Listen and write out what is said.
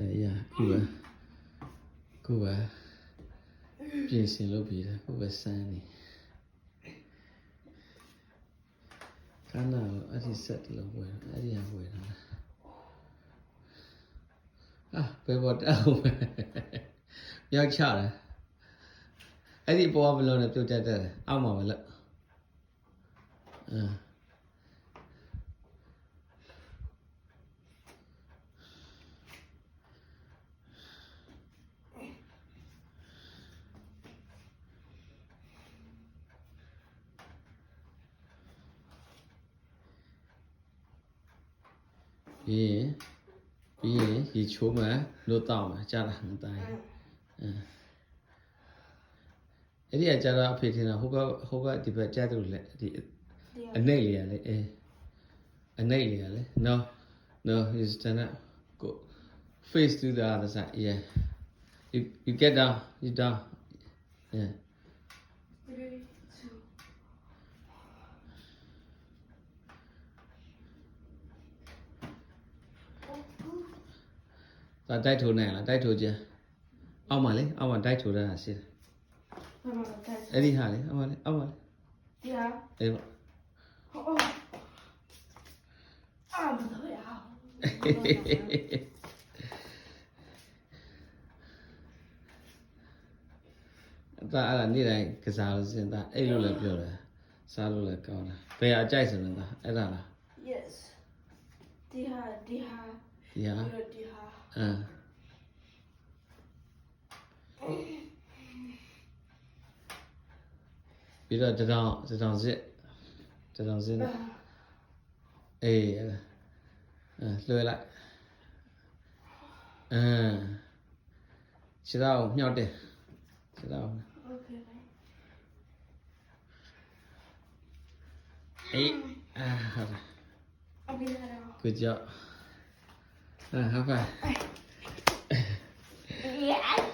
呀，古啊，变形路比的，古个山呢。看到阿弟塞的了，喂，阿弟也喂了。啊，被我打喂，要抢了。阿弟不不弄了，就在这了，阿毛了。嗯。ပြီးရင်ရေချိုးမှလို့တောက်မှာကြားလာဟန်တိုင်းအဲ့ဒီကကြားတော့အဖေထင်တာဟိုဘက်ဒီဘက်ကြားတယ်လို့လေဒီအနှိတ်လေးရလေအနှိတ်လေးရလေ no you stand up go face to the other side yeah you get down you down yeah ဒါတိုက်ထိုးနိုင်လားတိုက်ထိုးခြင်းအောက်မှာလေအောက်မှာတိုက်ထိုးတာရှိတယ်အဲ့ဒီဟာလေအောက်မှာလေအောက်မှာလေဒီဟာအေးပါဟုတ်အာမတော်ရအောင်ဒါအဲ့ဒါနေ့တိုင်းကစားလို့စင်တာအဲ့လိုလည်းပြောတယ်စားလို့လည်းကောင်းတာဘယ်အကြိုက်စလို့ဒါအဲ့ဒါလား yes ဒီဟာပြီးတော့တထောင်စစ်နဲ့အေးလွှဲလိုက်ခြေထောက်မြောက်တယ်ခြေထောက် okay အေးဟုတ်တယ် okay good job high five yeah